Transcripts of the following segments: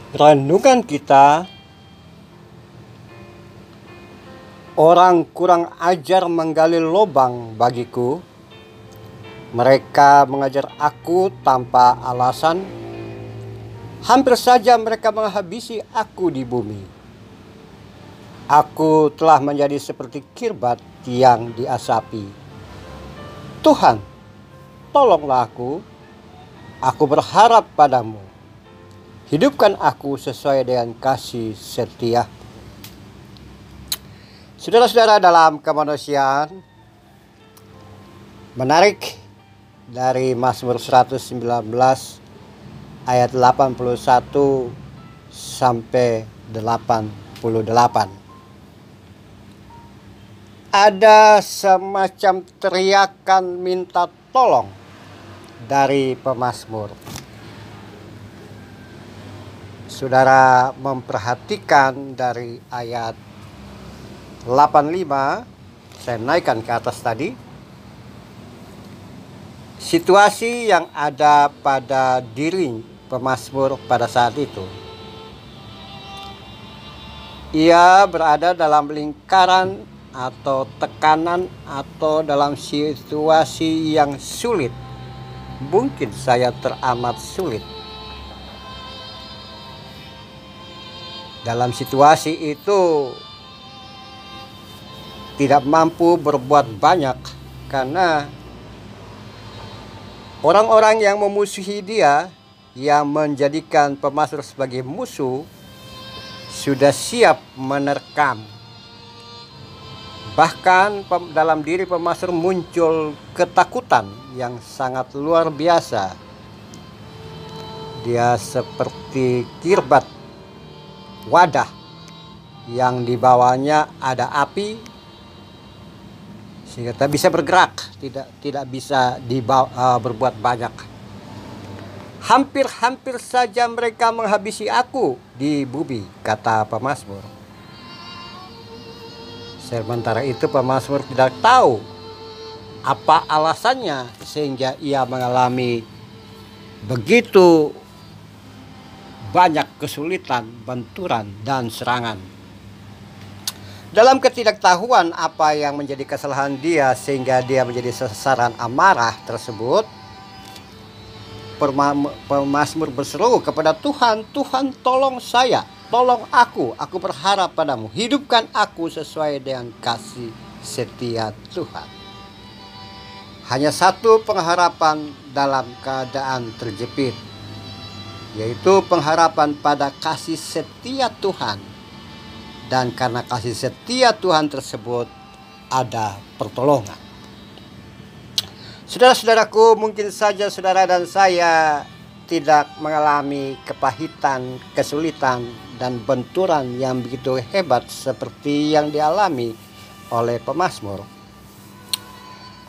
Renungan kita, orang kurang ajar menggali lubang bagiku. Mereka mengajar aku tanpa alasan. Hampir saja mereka menghabisi aku di bumi. Aku telah menjadi seperti kirbat yang diasapi. Tuhan, tolonglah aku. Aku berharap padamu. Hidupkan aku sesuai dengan kasih setia. Saudara-saudara, dalam kemanusiaan, menarik dari Mazmur 119 ayat 81 sampai 88. Ada semacam teriakan minta tolong dari pemazmur. Saudara memperhatikan dari ayat 85, saya naikkan ke atas tadi. Situasi yang ada pada diri pemazmur pada saat itu. Ia berada dalam lingkaran atau tekanan atau dalam situasi yang sulit. Mungkin saya teramat sulit. Dalam situasi itu tidak mampu berbuat banyak karena orang-orang yang memusuhi dia, yang menjadikan pemazmur sebagai musuh, sudah siap menerkam. Bahkan dalam diri pemazmur muncul ketakutan yang sangat luar biasa. Dia seperti kirbat, wadah yang di bawahnya ada api sehingga tak bisa bergerak, tidak bisa berbuat banyak. Hampir saja mereka menghabisi aku di bumi, kata pemazmur. Sementara itu pemazmur tidak tahu apa alasannya sehingga ia mengalami begitu banyak kesulitan, benturan, dan serangan. Dalam ketidaktahuan apa yang menjadi kesalahan dia sehingga dia menjadi sasaran amarah tersebut, pemazmur berseru kepada Tuhan, Tuhan tolong saya, tolong aku berharap padamu, hidupkan aku sesuai dengan kasih setia Tuhan. Hanya satu pengharapan dalam keadaan terjepit, yaitu pengharapan pada kasih setia Tuhan. Dan karena kasih setia Tuhan tersebut ada pertolongan. Saudara-saudaraku, mungkin saja saudara dan saya tidak mengalami kepahitan, kesulitan, dan benturan yang begitu hebat seperti yang dialami oleh pemazmur.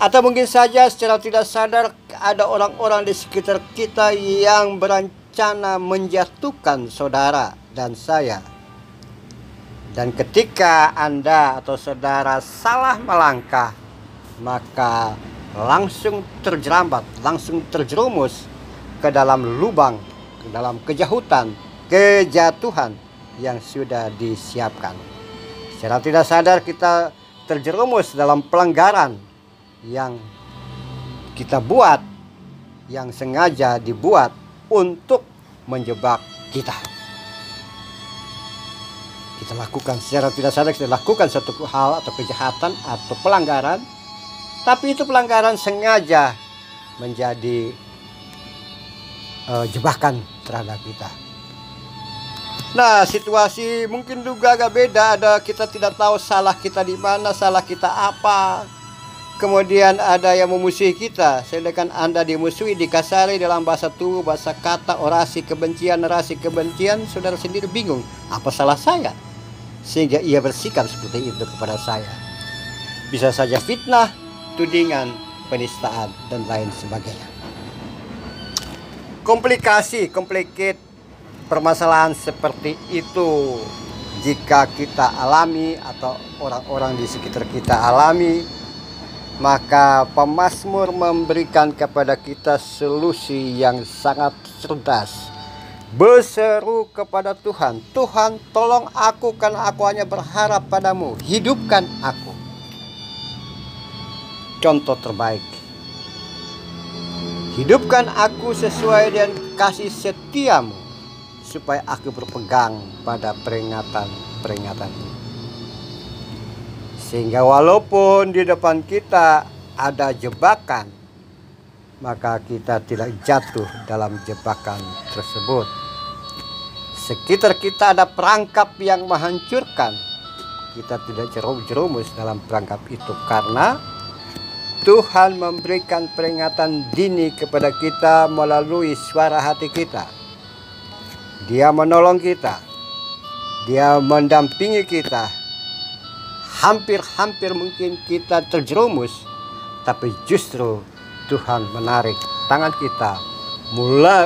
Atau mungkin saja secara tidak sadar ada orang-orang di sekitar kita yang berencana menjatuhkan saudara dan saya. Dan ketika Anda atau saudara salah melangkah, maka langsung terjerambat, langsung terjerumus ke dalam lubang, ke dalam kejatuhan yang sudah disiapkan. Secara tidak sadar kita terjerumus dalam pelanggaran yang kita buat, yang sengaja dibuat untuk menjebak kita. Kita lakukan secara tidak sadar, kita lakukan satu hal atau kejahatan atau pelanggaran, tapi itu pelanggaran sengaja menjadi jebakan terhadap kita. Nah, situasi mungkin juga agak beda. Kita tidak tahu salah kita di mana, salah kita apa. Kemudian ada yang memusuhi kita, sedangkan Anda dimusuhi, dikasari dalam bahasa tubuh, bahasa kata, orasi kebencian, narasi kebencian. Saudara sendiri bingung, apa salah saya sehingga ia bersikap seperti itu kepada saya. Bisa saja fitnah, tudingan, penistaan, dan lain sebagainya. Komplikasi permasalahan seperti itu jika kita alami atau orang-orang di sekitar kita alami, maka pemazmur memberikan kepada kita solusi yang sangat cerdas berseru kepada Tuhan, Tuhan tolong aku karena aku hanya berharap padamu, hidupkan aku. Contoh terbaik, hidupkan aku sesuai dengan kasih setiamu, supaya aku berpegang pada peringatan-peringatan ini. Sehingga walaupun di depan kita ada jebakan, maka kita tidak jatuh dalam jebakan tersebut. Sekitar kita ada perangkap yang menghancurkan, kita tidak jerumus dalam perangkap itu, karena Tuhan memberikan peringatan dini kepada kita melalui suara hati kita. Dia menolong kita, Dia mendampingi kita. Hampir-hampir mungkin kita terjerumus, tapi justru Tuhan menarik tangan kita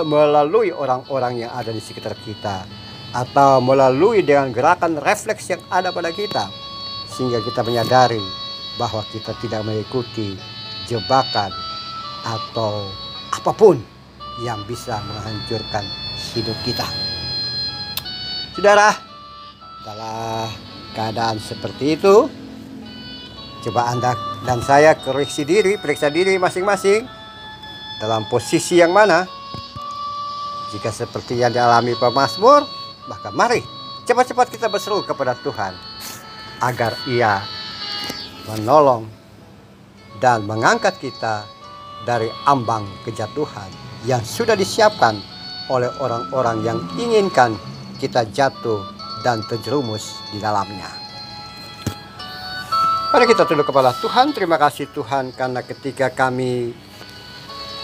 melalui orang-orang yang ada di sekitar kita, atau melalui dengan gerakan refleks yang ada pada kita, sehingga kita menyadari bahwa kita tidak mengikuti jebakan atau apapun yang bisa menghancurkan hidup kita. Saudara, dalam keadaan seperti itu, coba Anda dan saya periksa diri masing-masing dalam posisi yang mana. Jika seperti yang dialami pemazmur, maka mari cepat-cepat kita berseru kepada Tuhan agar Ia menolong dan mengangkat kita dari ambang kejatuhan yang sudah disiapkan oleh orang-orang yang inginkan kita jatuh dan terjerumus di dalamnya. Mari kita tunduk kepala Tuhan. Terima kasih Tuhan, karena ketika kami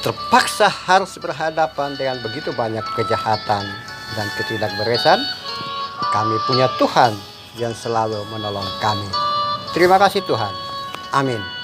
terpaksa harus berhadapan dengan begitu banyak kejahatan dan ketidakberesan, kami punya Tuhan yang selalu menolong kami. Terima kasih Tuhan. Amin.